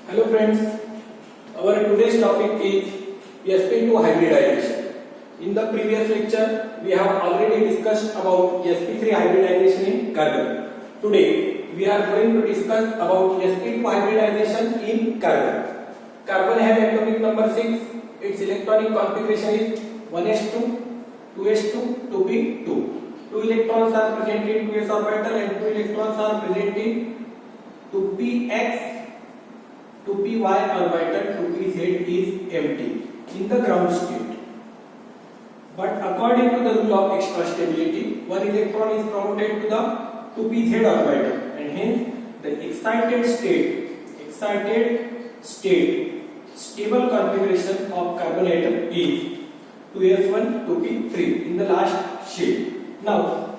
Hello friends, our today's topic is sp2 hybridization. In the previous lecture, we have already discussed about sp3 hybridization in carbon. Today, we are going to discuss about sp2 hybridization in carbon. Carbon has atomic number 6. Its electronic configuration is 1s2, 2s2, 2p2. 2 electrons are present in 2s orbital and 2 electrons are present in 2px, 2py orbital, 2pz is empty in the ground state. But according to the rule of extra stability, one electron is promoted to the 2pz orbital, and hence the excited state stable configuration of carbon atom is 2s1, 2p3 in the last shape. Now,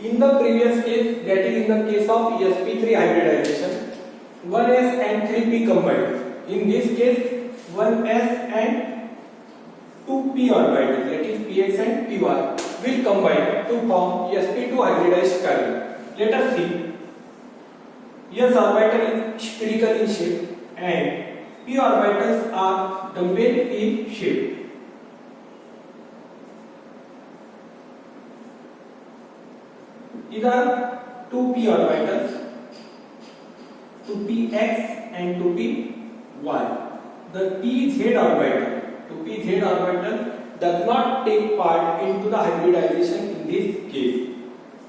in the previous case, that is in the case of sp3 hybridization, 1s and 3p combined. In this case, 1s and 2p orbital, that is px and py, will combine to form sp2 hybridized carbon. Let us see. S orbital is spherical in shape and p orbitals are dumbbell in shape. These are 2p orbitals, 2px and 2py. The pz orbital does not take part into the hybridization in this case.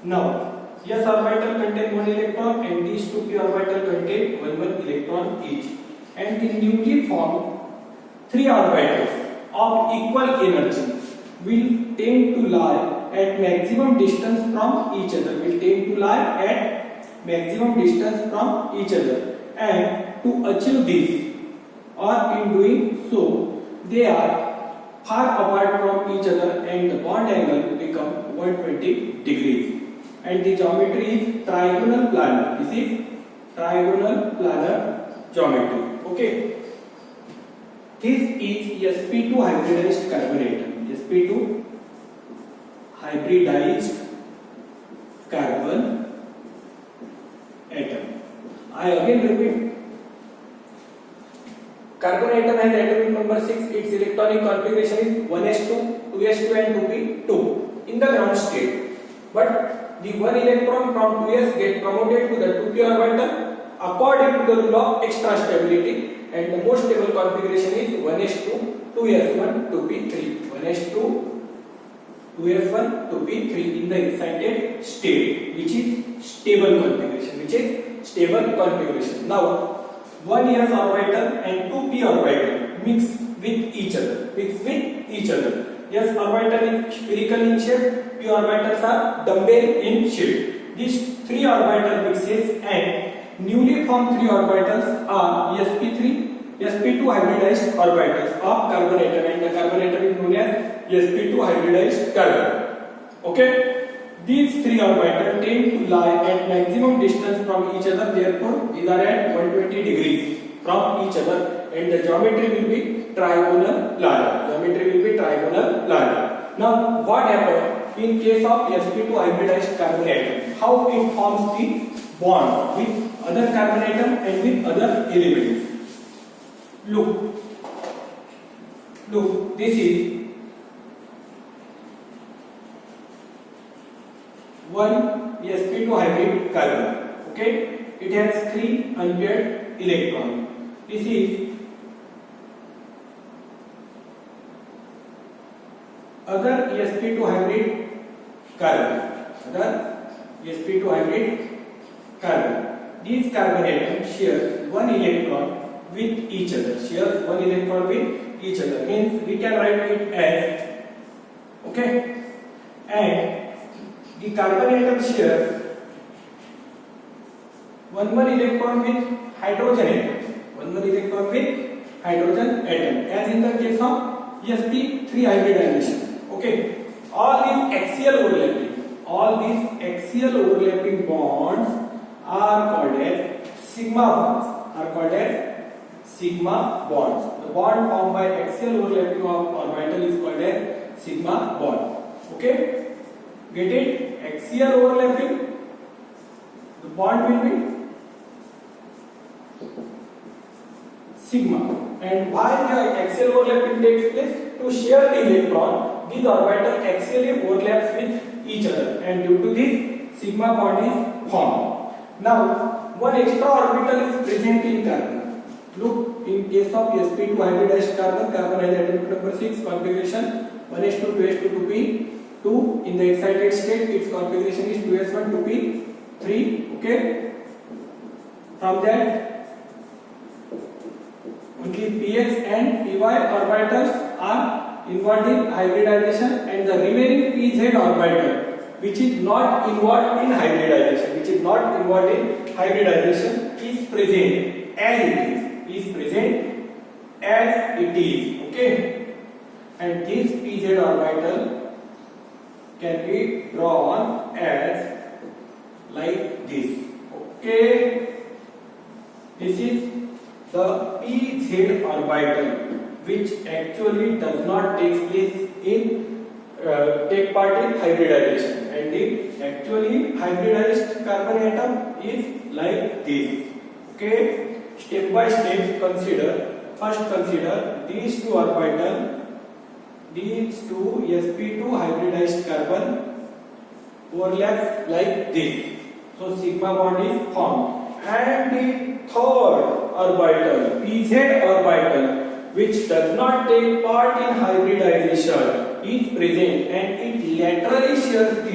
Now, s orbital contain 1 electron and these 2p orbital contain 1 electron each. And the newly formed 3 orbitals of equal energy will tend to lie at maximum distance from each other. And to achieve this, or in doing so, they are far apart from each other and the bond angle become 120 degrees. And the geometry is trigonal planar. This is trigonal planar geometry. Okay. This is sp2 hybridized carbon atom. sp2 hybridized carbon atom. I again repeat. Carbon atom has atomic number 6. Its electronic configuration is 1s2, 2s2 and 2p2 in the ground state. But the 1 electron from 2s get promoted to the 2p orbital according to the rule of extra stability, and the most stable configuration is 1s2, 2s1, 2p3. 1s2, 2s1, 2p3 in the excited state, which is stable configuration. Now, 1s orbital and 2p orbital mix with each other. S orbital is spherical in shape, p orbitals are dumbbell in shape. These 3 orbital mixes and newly formed 3 orbitals are sp2 hybridized orbitals of carbon atom, and the carbon atom is known as sp2 hybridized carbon. Okay. These 3 orbitals tend to lie at maximum distance from each other, therefore these are at 120 degrees from each other, and the geometry will be trigonal planar. Now, what happens in case of sp2 hybridized carbon atom? How it forms the bond with other carbon atom and with other elements? Look, this is one sp2 hybrid carbon. Okay, it has 3 unpaired electrons. This is other sp2 hybrid carbon. These carbon atoms share 1 electron with each other. Hence, we can write it as, okay, and the carbon atom shares 1 electron with hydrogen atom. As in the case of sp3 hybridization. Okay, all these axial overlapping bonds are called as sigma bonds. The bond formed by axial overlapping of orbital is called as sigma bond. Okay, get it? Axial overlapping, the bond will be sigma. And why the axial overlapping takes place? To share the electron, these orbitals axially overlaps with each other, and due to this sigma bond is formed. Now one extra orbital is present in carbon. Look, in case of sp2 hybridized carbon, carbon has atomic number 6 configuration 1s2 2s2 2p2. In the excited state, its configuration is 2s1 2p3. Okay, from that only px and py orbitals are involved in hybridization, and the remaining pz orbital which is not involved in hybridization, is present as it is. Okay, and this pz orbital can be drawn as like this. Okay, this is the pz orbital which actually does not take part in hybridization, and the actually hybridized carbon atom is like this. Okay, step by step first consider these two orbital, these two sp2 hybridized carbon overlaps like this, so sigma bond is formed, and the third orbital, pz orbital, which does not take part in hybridization, is present, and it laterally shares the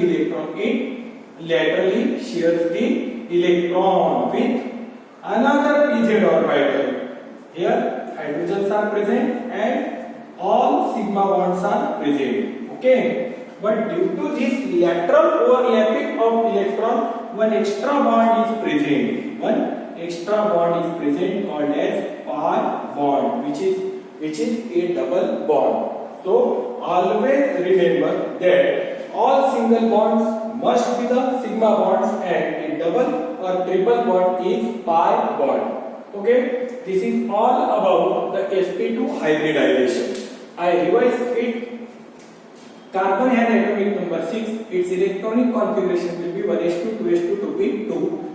electron with another pz orbital. Here hydrogens are present and all sigma bonds are present. Okay, but due to this lateral overlapping of electron, one extra bond is present. Called as pi bond, which is a double bond. So always remember that all single bonds must be the sigma bonds, and a double or triple bond is pi bond. Okay, this is all about the sp2 hybridization. I revise it. Carbon has atomic number 6. Its electronic configuration will be 1s2 2s2 2p2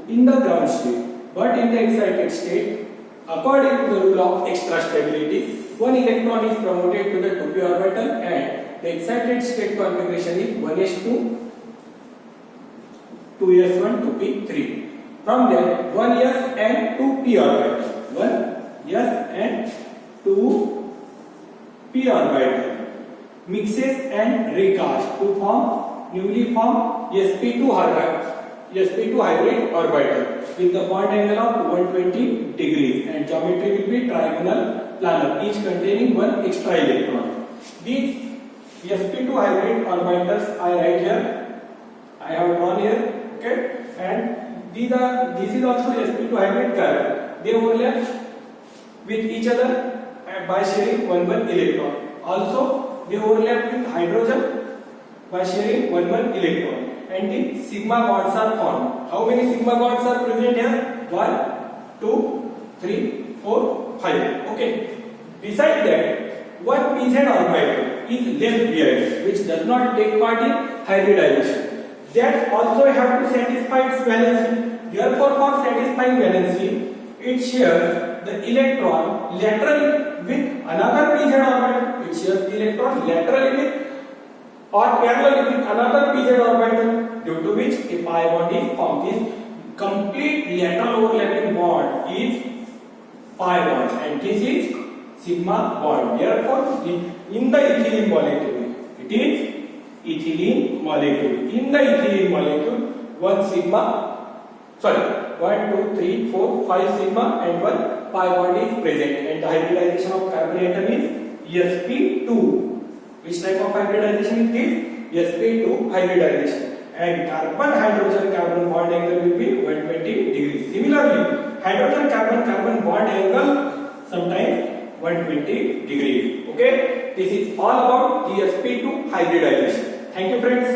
in the ground state. But in the excited state, according to the rule of extra stability, one electron is promoted to the 2p orbital, and the excited state configuration is 1s2 2s1 2p3. From there, 1s and 2p orbital, 1s and 2p orbital mixes and recast to form newly formed sp2 hybrid orbital with the bond angle of 120 degrees, and geometry will be trigonal planar, each containing one extra electron. These sp2 hybrid orbitals I write here, I have drawn here. Okay, and this is also sp2 hybrid carbon. They overlap with each other by sharing one electron. Also, they overlap with hydrogen by sharing one electron. And the sigma bonds are formed. How many sigma bonds are present here? 1, 2, 3, 4, 5. Okay. Besides that, one pz orbital is left behind, which does not take part in hybridization. That also have to satisfy its valency. Therefore, for satisfying valency, it shares the electron laterally with another pz orbital. It shares the electron laterally with or parallel with another pz orbital, due to which a pi bond is formed. This complete lateral overlapping bond is pi bond, and this is sigma bond. Therefore, in the ethylene molecule, it is ethylene molecule. In the ethylene molecule, 1, 2, 3, 4, 5 sigma and 1 pi bond is present, and the hybridization of carbon atom is sp2. Which type of hybridization is this? sp2 hybridization. And carbon-hydrogen-carbon bond angle will be 120 degrees. Similarly, hydrogen-carbon-carbon bond angle sometimes 120 degrees. Okay, this is all about the sp2 hybridization. Thank you, friends.